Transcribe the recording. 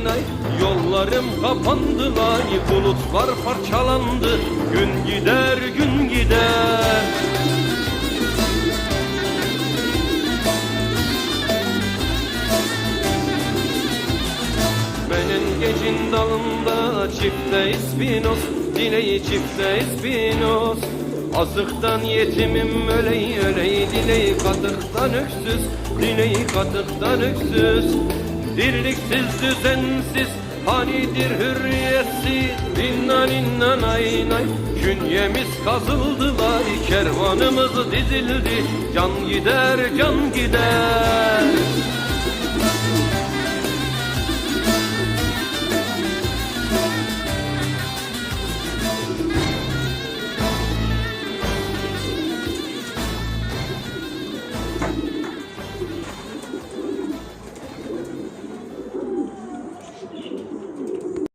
nay. Yollarım kapandılar, bulutlar parçalandı. Gün gider, gün gider. Menengecin dalında çifte ispinos, dileği çifte ispinos. Azıktan yetimim öley öley, dileği katıktan öksüz, dileği katıktan öksüz. Dirliksiz düzensiz, hanidir hürriyetsiz. Ninna ninna nay nay, künyemiz kazıldılar, kervanımız dizildi. Can gider, can gider.